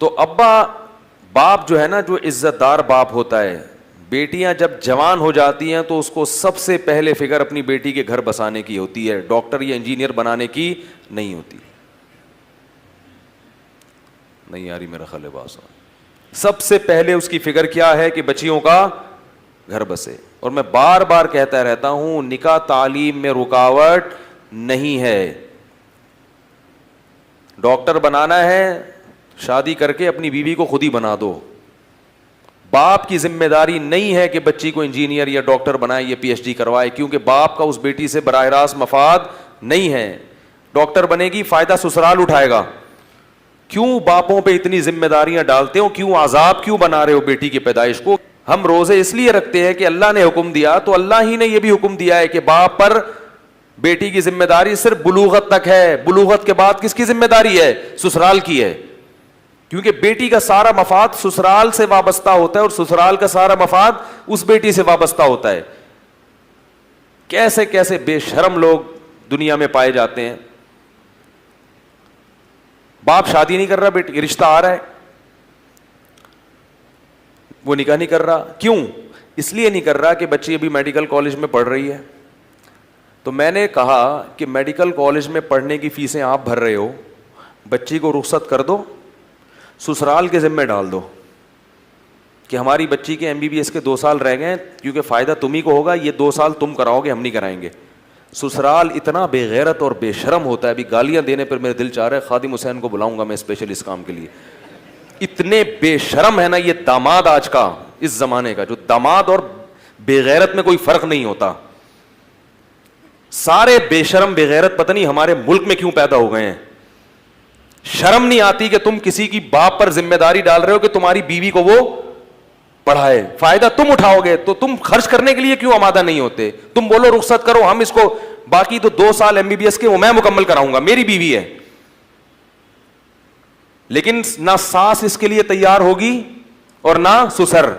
تو ابا باپ جو ہے نا, جو عزت دار باپ ہوتا ہے, بیٹیاں جب جوان ہو جاتی ہیں تو اس کو سب سے پہلے فکر اپنی بیٹی کے گھر بسانے کی ہوتی ہے, ڈاکٹر یا انجینئر بنانے کی نہیں ہوتی. نہیں یاری میرا خیال ہے بات. سب سے پہلے اس کی فکر کیا ہے کہ بچیوں کا گھر بسے. اور میں بار بار کہتا رہتا ہوں, نکاح تعلیم میں رکاوٹ نہیں ہے. ڈاکٹر بنانا ہے, شادی کر کے اپنی بیوی کو خود ہی بنا دو. باپ کی ذمہ داری نہیں ہے کہ بچی کو انجینئر یا ڈاکٹر بنائے یا پی ایچ ڈی کروائے, کیونکہ باپ کا اس بیٹی سے براہ راست مفاد نہیں ہے. ڈاکٹر بنے گی, فائدہ سسرال اٹھائے گا. کیوں باپوں پہ اتنی ذمہ داریاں ڈالتے ہو, کیوں عذاب کیوں بنا رہے ہو بیٹی کی پیدائش کو؟ ہم روزے اس لیے رکھتے ہیں کہ اللہ نے حکم دیا, تو اللہ ہی نے یہ بھی حکم دیا ہے کہ باپ پر بیٹی کی ذمہ داری صرف بلوغت تک ہے. بلوغت کے بعد کس کی ذمہ داری ہے؟ سسرال کی ہے. کیونکہ بیٹی کا سارا مفاد سسرال سے وابستہ ہوتا ہے, اور سسرال کا سارا مفاد اس بیٹی سے وابستہ ہوتا ہے. کیسے کیسے بے شرم لوگ دنیا میں پائے جاتے ہیں. باپ شادی نہیں کر رہا, بیٹی رشتہ آ رہا ہے, وہ نکاح نہیں کر رہا. کیوں؟ اس لیے نہیں کر رہا کہ بچی ابھی میڈیکل کالج میں پڑھ رہی ہے. تو میں نے کہا کہ میڈیکل کالج میں پڑھنے کی فیسیں آپ بھر رہے ہو, بچی کو رخصت کر دو, سسرال کے ذمہ ڈال دو کہ ہماری بچی کے MBBS کے 2 سال رہ گئے, کیونکہ فائدہ تمہیں کو ہوگا, یہ 2 سال تم کراؤ گے, ہم نہیں کرائیں گے. سسرال اتنا بے غیرت اور بے شرم ہوتا ہے, ابھی گالیاں دینے پر میرے دل چاہ رہا ہے خادم حسین کو بلاؤں گا میں اسپیشل اس کام کے لیے. اتنے بے شرم ہے نا یہ داماد آج کا, اس زمانے کا, جو داماد اور بے غیرت میں کوئی فرق نہیں ہوتا. سارے بے شرم بے غیرت پتہ نہیں ہمارے ملک میں کیوں پیدا ہو گئے ہیں. شرم نہیں آتی کہ تم کسی کی باپ پر ذمہ داری ڈال رہے ہو کہ تمہاری بیوی کو وہ پڑھائے, فائدہ تم اٹھاؤ گے, تو تم خرچ کرنے کے لیے کیوں آمادہ نہیں ہوتے؟ تم بولو رخصت کرو, ہم اس کو باقی تو 2 سال MBBS کے وہ میں مکمل کراؤں گا, میری بیوی ہے. لیکن نہ ساس اس کے لیے تیار ہوگی اور نہ سسر.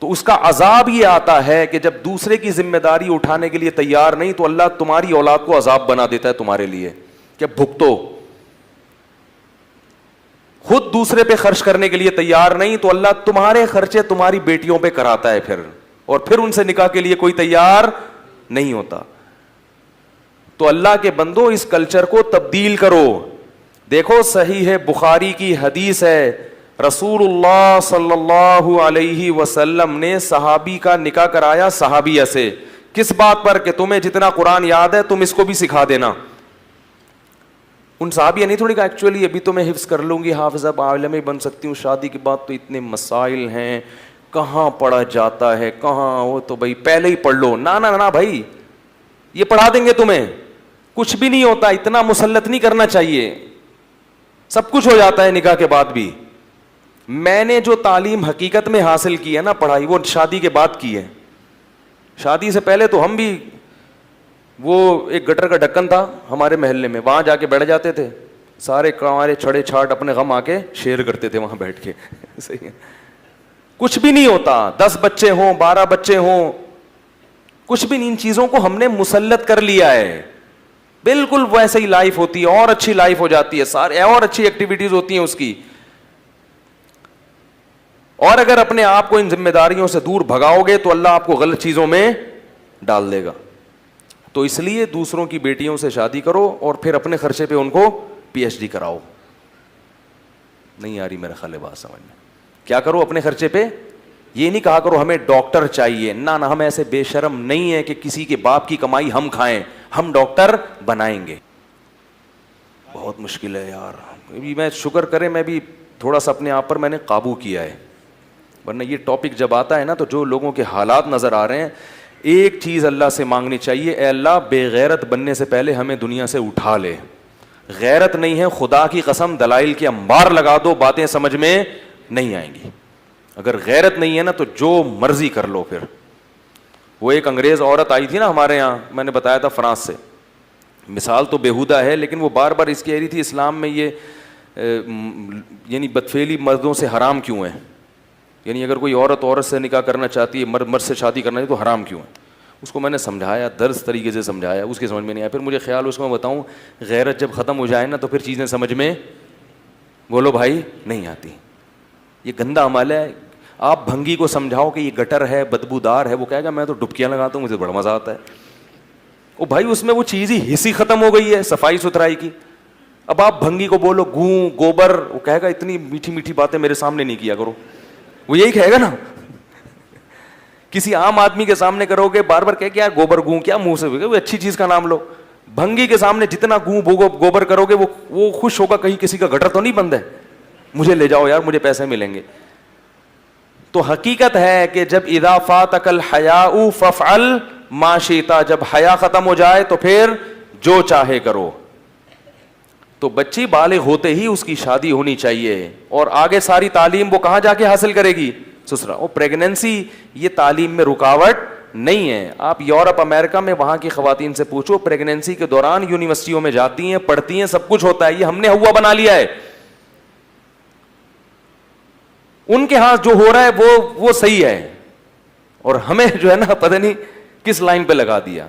تو اس کا عذاب یہ آتا ہے کہ جب دوسرے کی ذمہ داری اٹھانے کے لیے تیار نہیں, تو اللہ تمہاری اولاد کو عذاب بنا دیتا ہے تمہارے لیے کہ بھگتو. خود دوسرے پہ خرچ کرنے کے لیے تیار نہیں, تو اللہ تمہارے خرچے تمہاری بیٹیوں پہ کراتا ہے پھر, اور پھر ان سے نکاح کے لیے کوئی تیار نہیں ہوتا. تو اللہ کے بندو اس کلچر کو تبدیل کرو. دیکھو صحیح ہے, بخاری کی حدیث ہے, رسول اللہ صلی اللہ علیہ وسلم نے صحابی کا نکاح کرایا صحابیہ سے. کس بات پر؟ کہ تمہیں جتنا قرآن یاد ہے تم اس کو بھی سکھا دینا. ان صحابیہ نہیں تھوڑی کہا ایکچولی ابھی تو میں حفظ کر لوں گی, حافظہ عالم بن سکتی ہوں, شادی کے بعد تو اتنے مسائل ہیں, کہاں پڑھا جاتا ہے, کہاں, وہ تو بھائی پہلے ہی پڑھ لو. نہ بھائی, یہ پڑھا دیں گے تمہیں, کچھ بھی نہیں ہوتا, اتنا مسلط نہیں کرنا چاہیے, سب کچھ ہو جاتا ہے نکاح کے بعد بھی. میں نے جو تعلیم حقیقت میں حاصل کی ہے نا پڑھائی, وہ شادی کے بعد کی ہے. شادی سے پہلے تو ہم بھی, وہ ایک گٹر کا ڈھکن تھا ہمارے محلے میں, وہاں جا کے بیٹھ جاتے تھے, سارے ہمارے چھڑے چھاٹ اپنے غم آ کے شیئر کرتے تھے وہاں بیٹھ کے. صحیح ہے, کچھ بھی نہیں ہوتا, 10 بچے ہوں 12 بچے ہوں, کچھ بھی نہیں. ان چیزوں کو ہم نے مسلط کر لیا ہے. بالکل ویسے ہی لائف ہوتی ہے, اور اچھی لائف ہو جاتی ہے, سارے اور اچھی ایکٹیویٹیز ہوتی ہیں اس کی. اور اگر اپنے آپ کو ان ذمہ داریوں سے دور بھگاؤ گے تو اللہ آپ کو غلط چیزوں میں ڈال دے گا. تو اس لیے دوسروں کی بیٹیوں سے شادی کرو اور پھر اپنے خرچے پہ ان کو PhD کراؤ. نہیں آ رہی میرا خیال ہے بات سمجھ میں؟ کیا کرو اپنے خرچے پہ؟ یہ نہیں کہا کرو ہمیں ڈاکٹر چاہیے, نہ ہم ایسے بے شرم نہیں ہے کہ کسی کے باپ کی کمائی ہم کھائیں, ہم ڈاکٹر بنائیں گے. بہت مشکل ہے یار. میں شکر کرے میں بھی تھوڑا سا اپنے آپ پر میں نے قابو کیا ہے, ورنہ یہ ٹاپک جب آتا ہے نا تو جو لوگوں کے حالات نظر آ رہے ہیں, ایک چیز اللہ سے مانگنی چاہیے, اے اللہ بے غیرت بننے سے پہلے ہمیں دنیا سے اٹھا لے. غیرت نہیں ہے, خدا کی قسم دلائل کے انبار لگا دو, باتیں سمجھ میں نہیں آئیں گی. اگر غیرت نہیں ہے نا تو جو مرضی کر لو. پھر وہ ایک انگریز عورت آئی تھی نا ہمارے یہاں, میں نے بتایا تھا فرانس سے, مثال تو بیہودہ ہے لیکن وہ بار بار اس کہہ رہی تھی اسلام میں یہ یعنی بدفعلی مردوں سے حرام کیوں ہے, یعنی اگر کوئی عورت سے نکاح کرنا چاہتی ہے, مرد سے شادی کرنا ہے تو حرام کیوں ہے. اس کو میں نے سمجھایا, درس طریقے سے سمجھایا, اس کے سمجھ میں نہیں آیا. پھر مجھے خیال اس میں بتاؤں, غیرت جب ختم ہو جائے نا تو پھر چیزیں سمجھ میں بولو بھائی نہیں آتی. یہ گندا عمل ہے. آپ بھنگی کو سمجھاؤ کہ یہ گٹر ہے, بدبودار ہے, وہ کہے گا میں تو ڈبکیاں لگاتا ہوں, مجھے بڑا مزہ آتا ہے. او بھائی اس میں وہ چیز ہی حصی ختم ہو گئی ہے صفائی ستھرائی کی. اب آپ بھنگی کو بولو گوں گوبر, وہ کہے گا اتنی میٹھی میٹھی باتیں میرے سامنے نہیں کیا کرو, وہ یہی کہے گا نا. کسی عام آدمی کے سامنے کرو گے بار بار کہے کہ یار گوبر گوں کیا منہ سے, وہ اچھی چیز کا نام لو. بھنگی کے سامنے جتنا گوں گوبر کرو گے وہ خوش ہوگا, کہیں کسی کا گٹر تو نہیں بند ہے, مجھے لے جاؤ یار مجھے پیسے ملیں گے. تو حقیقت ہے کہ جب اذا فاتک الحیاء فافعل ما شئت, جب حیا ختم ہو جائے تو پھر جو چاہے کرو. تو بچی بالغ ہوتے ہی اس کی شادی ہونی چاہیے, اور آگے ساری تعلیم وہ کہاں جا کے حاصل کرے گی؟ سسرا. وہ پریگننسی یہ تعلیم میں رکاوٹ نہیں ہے. آپ یورپ امریکہ میں وہاں کی خواتین سے پوچھو, پریگننسی کے دوران یونیورسٹیوں میں جاتی ہیں, پڑھتی ہیں, سب کچھ ہوتا ہے. یہ ہم نے ہوا بنا لیا ہے. ان کے ہاں جو ہو رہا ہے وہ صحیح ہے, اور ہمیں جو ہے نا پتہ نہیں کس لائن پہ لگا دیا.